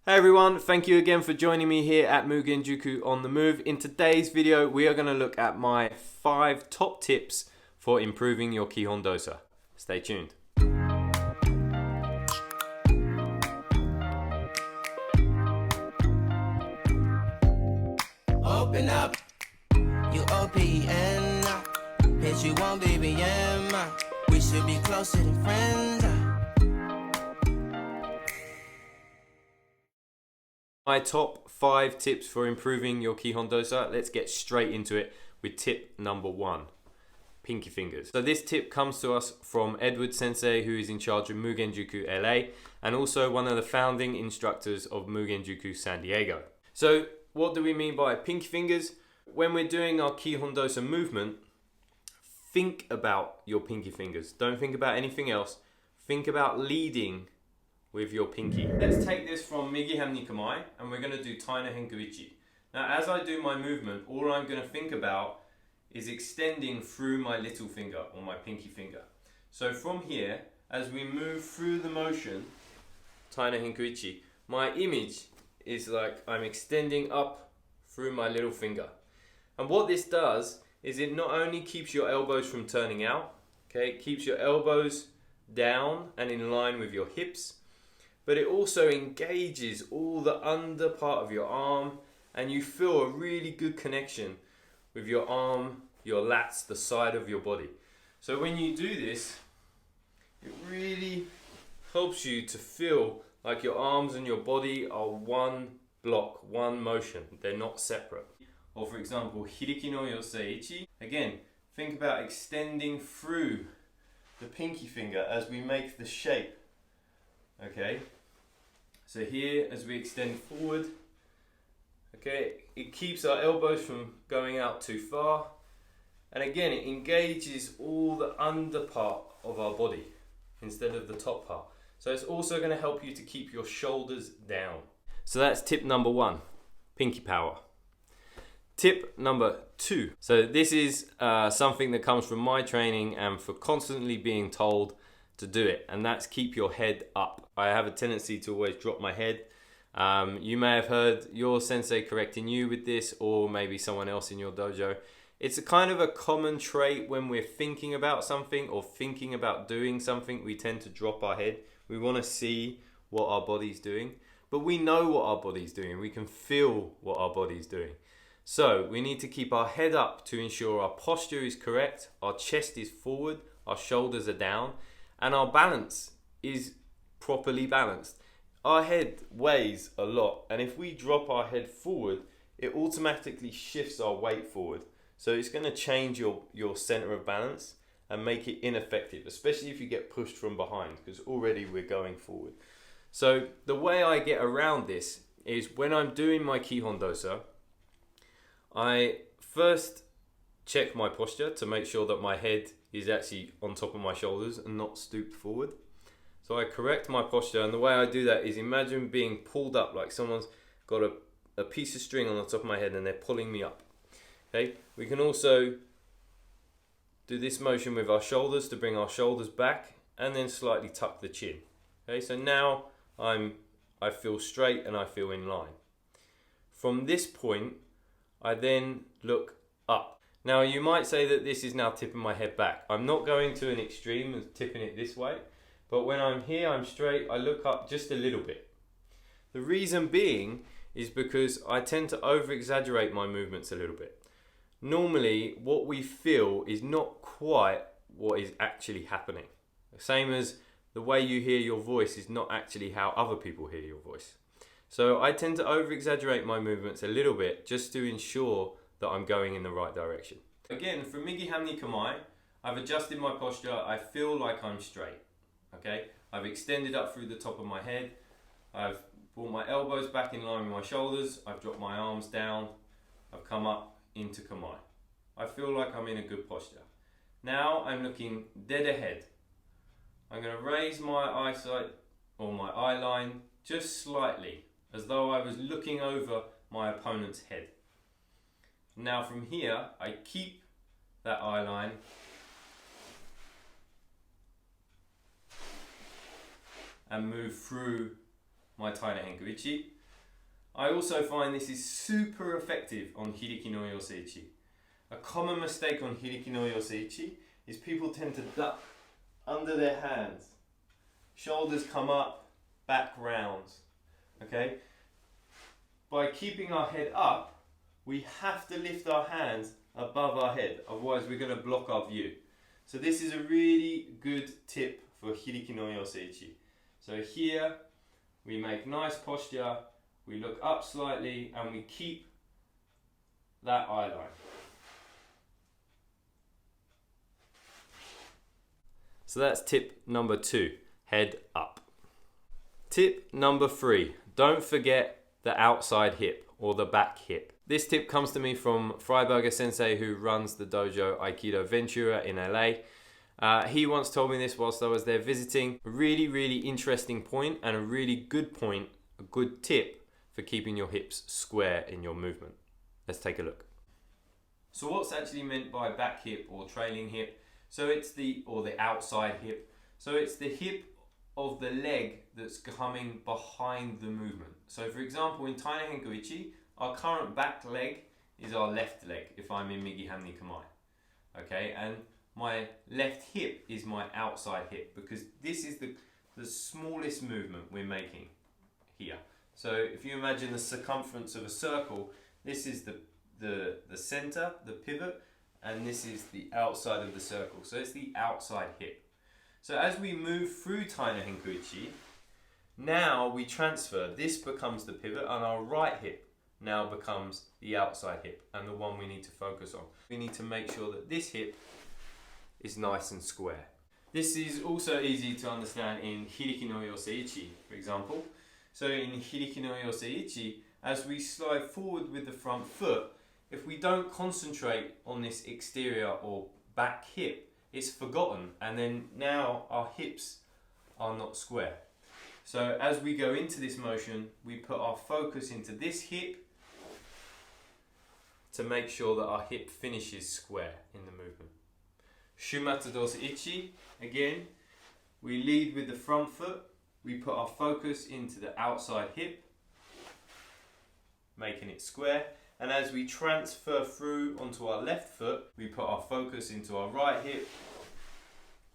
Hey everyone, thank you again for joining me here at Mugenjuku on the Move. In today's video, we are going to look at my 5 top tips for improving your Kihon Dosa. Stay tuned. Open up, you OPN, bitch you won't BBM, we should be closer than friends. My top 5 tips for improving your Kihon Dosa. Let's get straight into it with tip number 1, pinky fingers. So this tip comes to us from Edward Sensei, who is in charge of Mugenjuku LA and also one of the founding instructors of Mugenjuku SanDiego. So what do we mean by pinky fingers? When we're doing our Kihon Dosa movement, think about your pinky fingers. Don't think about anything else. Think about leading with your pinky. Let's take this from Migi Hamni Kamai and we're going to do Taina Henkuichi. Now as I do my movement, all I'm going to think about is extending through my little finger or my pinky finger. So from here, as we move through the motion, Taina Henkuichi, my image is like I'm extending up through my little finger. And what this does is it not only keeps your elbows from turning out, okay, it keeps your elbows down and in line with your hips, but it also engages all the under part of your arm and you feel a really good connection with your arm, your lats, the side of your body. So when you do this, it really helps you to feel like your arms and your body are one block, one motion. They're not separate. Or for example, Hiriki no Yoseichi. Again, think about extending through the pinky finger as we make the shape. Okay, so here as we extend forward, okay, it keeps our elbows from going out too far, and again it engages all the under part of our body instead of the top part. So it's also going to help you to keep your shoulders down. So that's tip number 1, pinky power. Tip number 2. So this is something that comes from my training and for constantly being told to do it, and that's keep your head up. I have a tendency to always drop my head. You may have heard your sensei correcting you with this, or maybe someone else in your dojo. It's a kind of a common trait when we're thinking about something or thinking about doing something, we tend to drop our head. We want to see what our body's doing, but we know what our body's doing. We can feel what our body's doing. So we need to keep our head up to ensure our posture is correct, our chest is forward, our shoulders are down, and our balance is properly balanced. Our head weighs a lot, and if we drop our head forward, it automatically shifts our weight forward. So it's going to change your center of balance and make it ineffective, especially if you get pushed from behind, because already we're going forward. So the way I get around this is when I'm doing my Kihon Dosa, I first check my posture to make sure that my head is actually on top of my shoulders and not stooped forward. So I correct my posture, and the way I do that is imagine being pulled up, like someone's got a piece of string on the top of my head and they're pulling me up. Okay, we can also do this motion with our shoulders to bring our shoulders back and then slightly tuck the chin. Okay, so now I feel straight and I feel in line. From this point, I then look up. Now you might say that this is now tipping my head back. I'm not going to an extreme of tipping it this way, but when I'm here, I'm straight, I look up just a little bit. The reason being is because I tend to over-exaggerate my movements a little bit. Normally, what we feel is not quite what is actually happening. The same as the way you hear your voice is not actually how other people hear your voice. So I tend to over-exaggerate my movements a little bit just to ensure that I'm going in the right direction. Again, from Migi Hamni Kamai, I've adjusted my posture. I feel like I'm straight. Okay, I've extended up through the top of my head. I've brought my elbows back in line with my shoulders. I've dropped my arms down. I've come up into Kamai. I feel like I'm in a good posture. Now I'm looking dead ahead. I'm going to raise my eyesight or my eye line just slightly, as though I was looking over my opponent's head. Now from here, I keep that eye line and move through my Taina Henkuichi. I also find this is super effective on Hiriki no Yoseichi. A common mistake on Hiriki no Yoseichi is people tend to duck under their hands. Shoulders come up, back rounds. Okay? By keeping our head up, we have to lift our hands above our head, otherwise we're going to block our view. So this is a really good tip for Hiriki no Yoseichi. So here we make nice posture, we look up slightly and we keep that eye line. So that's tip number 2, head up. Tip number 3, don't forget the outside hip or the back hip. This tip comes to me from Fryberger Sensei, who runs the dojo Aikido Ventura in LA. He once told me this whilst I was there visiting. A really, really interesting point and a really good point, a good tip for keeping your hips square in your movement. Let's take a look. So what's actually meant by back hip or trailing hip? So it's the outside hip. So it's the hip of the leg that's coming behind the movement. So for example, in Taina Henkuichi, our current back leg is our left leg if I'm in Migi Hamni Kamae. Okay, and my left hip is my outside hip because this is the smallest movement we're making here. So if you imagine the circumference of a circle, this is the center, the pivot, and this is the outside of the circle. So it's the outside hip. So as we move through Taina Henkuichi, now we transfer. This becomes the pivot and our right hip now becomes the outside hip and the one we need to focus on. We need to make sure that this hip is nice and square. This is also easy to understand in Hiriki no Yoseichi, for example. So in Hiriki no Yoseichi, as we slide forward with the front foot, if we don't concentrate on this exterior or back hip, it's forgotten, and then now our hips are not square. So as we go into this motion, we put our focus into this hip to make sure that our hip finishes square in the movement. Shumatsu Dosa Ichi, again, we lead with the front foot, we put our focus into the outside hip, making it square, and as we transfer through onto our left foot, we put our focus into our right hip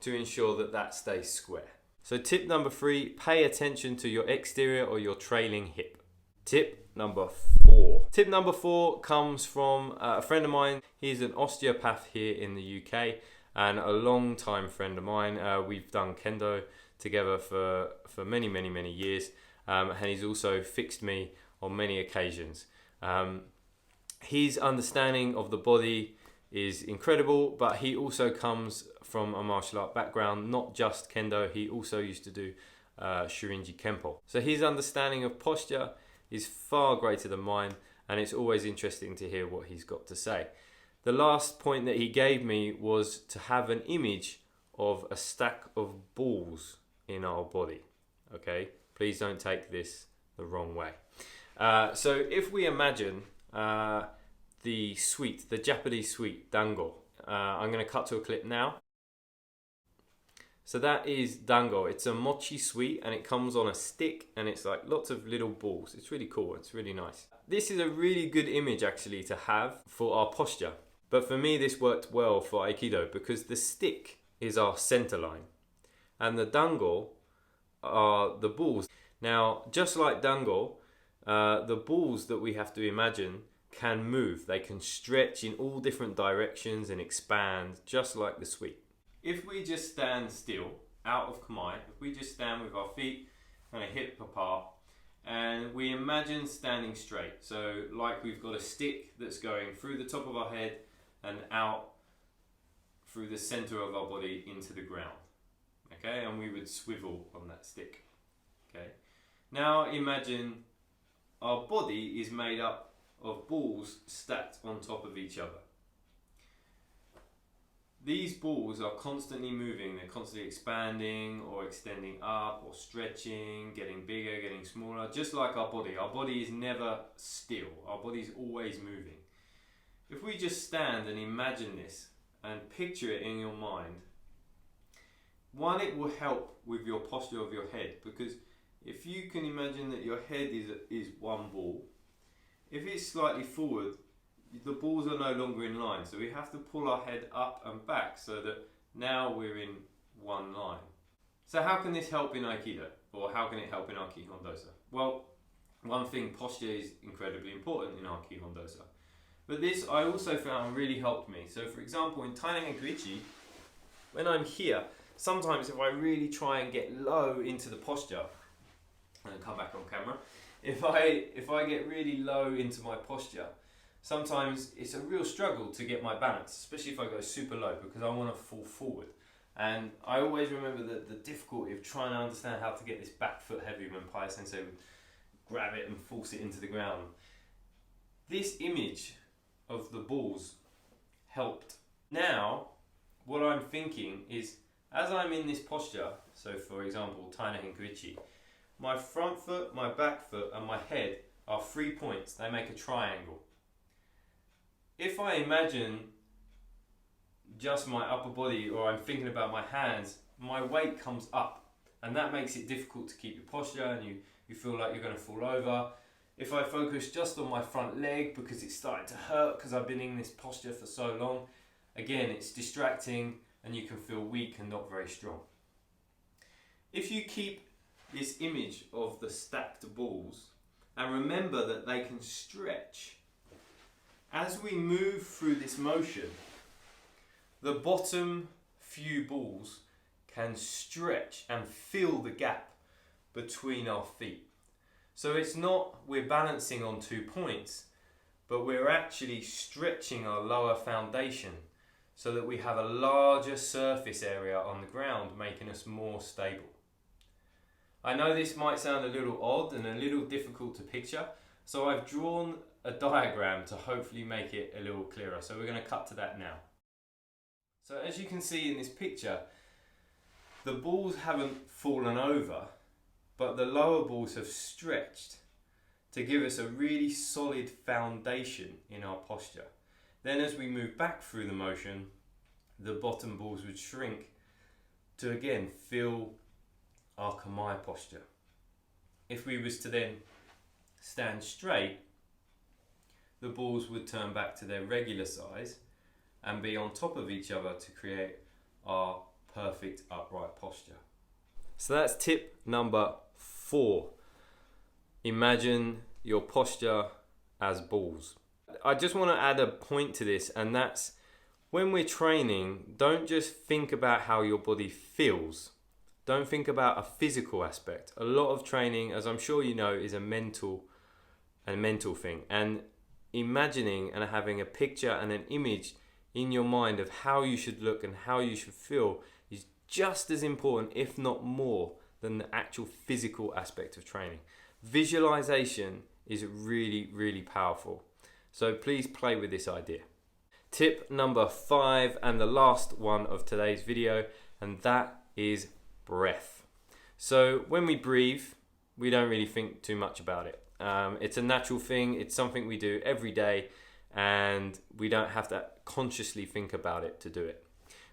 to ensure that that stays square. So tip number 3, pay attention to your exterior or your trailing hip. Tip number 4. Tip number 4 comes from a friend of mine. He's an osteopath here in the UK and a long time friend of mine. We've done kendo together for many, many, many years, and he's also fixed me on many occasions. His understanding of the body is incredible, but he also comes from a martial art background, not just kendo. He also used to do Shurinji Kempo. So his understanding of posture is far greater than mine, and it's always interesting to hear what he's got to say. The last point that he gave me was to have an image of a stack of balls in our body. Okay, please don't take this the wrong way. So if we imagine the sweet, the Japanese sweet, dango. I'm going to cut to a clip now. So that is dango. It's a mochi sweet and it comes on a stick and it's like lots of little balls. It's really cool. It's really nice. This is a really good image actually to have for our posture. But for me, this worked well for Aikido because the stick is our center line and the dango are the balls. Now, just like dango, the balls that we have to imagine can move. They can stretch in all different directions and expand just like the sweet. If we just stand still out of kamae, if we just stand with our feet kind of hip apart and we imagine standing straight, so like we've got a stick that's going through the top of our head and out through the center of our body into the ground, okay, and we would swivel on that stick. Okay, now imagine our body is made up of balls stacked on top of each other. These balls are constantly moving, they're constantly expanding or extending up or stretching, getting bigger, getting smaller, just like our body. Our body is never still, our body is always moving. If we just stand and imagine this and picture it in your mind, one, it will help with your posture of your head because if you can imagine that your head is one ball, if it's slightly forward, the balls are no longer in line. So we have to pull our head up and back so that now we're in one line. So how can this help in Aikido? Or how can it help in our Kihon Dosa? Well, one thing, posture is incredibly important in our Kihon Dosa. But this I also found really helped me. So for example, in Taina Henkuichi, when I'm here, sometimes if I really try and get low into the posture, and come back on camera, if I get really low into my posture, sometimes it's a real struggle to get my balance, especially if I go super low, because I want to fall forward. And I always remember the difficulty of trying to understand how to get this back foot heavy when Pai Sensei would grab it and force it into the ground. This image of the balls helped. Now, what I'm thinking is, as I'm in this posture, so for example, Taina Henkuichi, my front foot, my back foot and my head are 3 points. They make a triangle. If I imagine just my upper body, or I'm thinking about my hands, my weight comes up, and that makes it difficult to keep your posture, and you feel like you're going to fall over. If I focus just on my front leg because it's starting to hurt because I've been in this posture for so long, again, it's distracting and you can feel weak and not very strong. If you keep this image of the stacked balls and remember that they can stretch, as we move through this motion, the bottom few balls can stretch and fill the gap between our feet. So it's not we're balancing on 2 points, but we're actually stretching our lower foundation so that we have a larger surface area on the ground, making us more stable. I know this might sound a little odd and a little difficult to picture, so I've drawn a diagram to hopefully make it a little clearer. So we're going to cut to that now. So as you can see in this picture, the balls haven't fallen over, but the lower balls have stretched to give us a really solid foundation in our posture. Then as we move back through the motion, the bottom balls would shrink to again fill our kamae posture. If we was to then stand straight, the balls would turn back to their regular size and be on top of each other to create our perfect upright posture. So that's tip number 4. Imagine your posture as balls. I just want to add a point to this, and that's when we're training, don't just think about how your body feels. Don't think about a physical aspect. A lot of training, as I'm sure you know, is a mental thing. And imagining and having a picture and an image in your mind of how you should look and how you should feel is just as important, if not more, than the actual physical aspect of training. Visualization is really, really powerful. So please play with this idea. Tip number 5, and the last one of today's video, and that is breath. So when we breathe, we don't really think too much about it. It's a natural thing. It's something we do every day, and we don't have to consciously think about it to do it.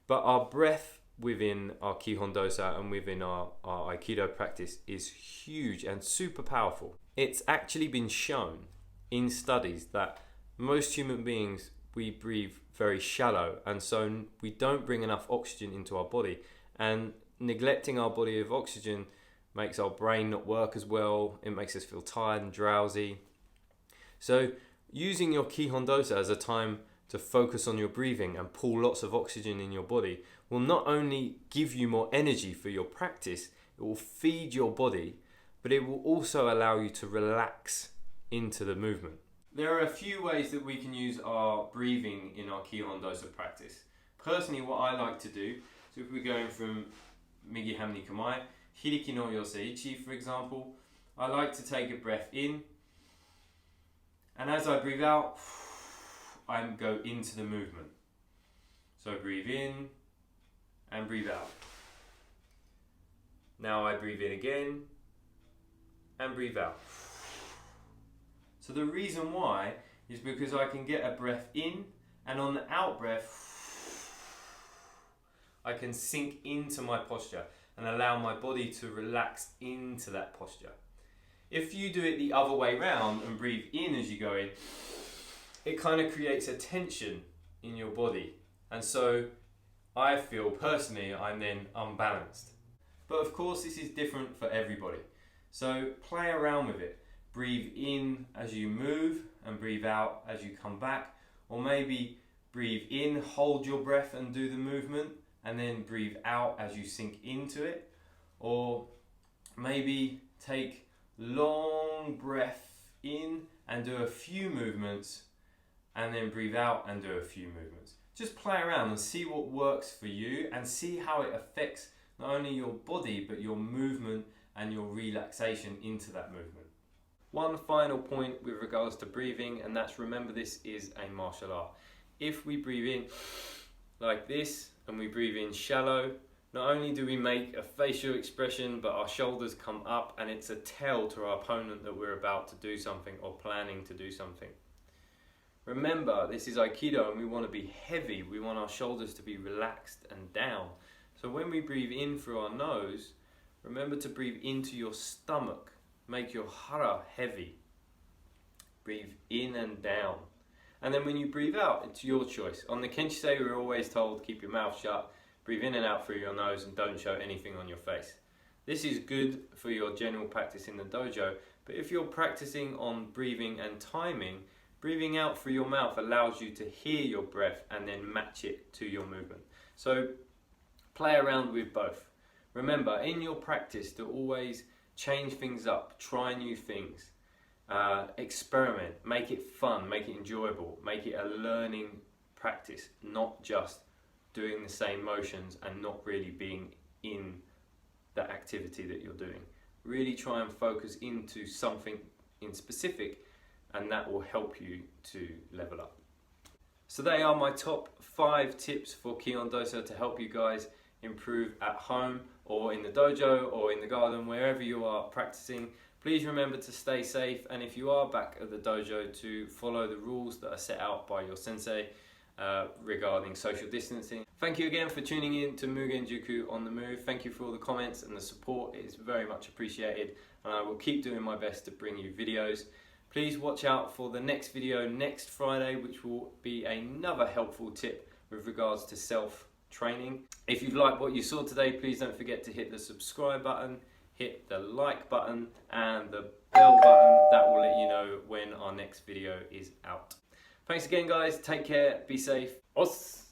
But our breath within our Kihon Dosa and within our Aikido practice is huge and super powerful. It's actually been shown in studies that most human beings, we breathe very shallow, and so we don't bring enough oxygen into our body, and neglecting our body of oxygen makes our brain not work as well. It makes us feel tired and drowsy. So using your Kihon Dosa as a time to focus on your breathing and pull lots of oxygen in your body will not only give you more energy for your practice, it will feed your body, but it will also allow you to relax into the movement. There are a few ways that we can use our breathing in our Kihon Dosa practice. Personally, what I like to do, so if we're going from Migi Hamni Kamae, Hiriki no Yoseichi for example, I like to take a breath in, and as I breathe out, I go into the movement. So breathe in and breathe out. Now I breathe in again and breathe out. So the reason why is because I can get a breath in, and on the out breath, I can sink into my posture. and allow my body to relax into that posture. If you do it the other way round and breathe in as you go in, it kind of creates a tension in your body. And so I feel personally I'm then unbalanced. But of course this is different for everybody. So play around with it. Breathe in as you move and breathe out as you come back. Or maybe breathe in, hold your breath and do the movement, and then breathe out as you sink into it. Or maybe take long breath in and do a few movements, and then breathe out and do a few movements. Just play around and see what works for you, and see how it affects not only your body but your movement and your relaxation into that movement. One final point with regards to breathing, and that's, remember, this is a martial art. If we breathe in like this and we breathe in shallow, not only do we make a facial expression, but our shoulders come up, and it's a tell to our opponent that we're about to do something or planning to do something. Remember, this is Aikido and we want to be heavy. We want our shoulders to be relaxed and down. So when we breathe in through our nose, remember to breathe into your stomach. Make your hara heavy. Breathe in and down. And then when you breathe out, it's your choice. On the Kensei, we're always told, keep your mouth shut, breathe in and out through your nose, and don't show anything on your face. This is good for your general practice in the dojo, but if you're practicing on breathing and timing, breathing out through your mouth allows you to hear your breath and then match it to your movement. So play around with both. Remember, in your practice, to always change things up, try new things, experiment, make it fun, make it enjoyable, make it a learning practice, not just doing the same motions and not really being in that activity that you're doing. Really try and focus into something in specific, and that will help you to level up. So they are my top 5 tips for Kihon Dosa to help you guys improve at home or in the dojo or in the garden, wherever you are practicing. Please remember to stay safe, and if you are back at the dojo, to follow the rules that are set out by your sensei regarding social distancing. Thank you again for tuning in to Mugenjuku on the Move. Thank you for all the comments and the support. It is very much appreciated, and I will keep doing my best to bring you videos. Please watch out for the next video next Friday, which will be another helpful tip with regards to self-training. If you've liked what you saw today, please don't forget to hit the subscribe button, hit the like button and the bell button. That will let you know when our next video is out. Thanks again, guys. Take care. Be safe. Os!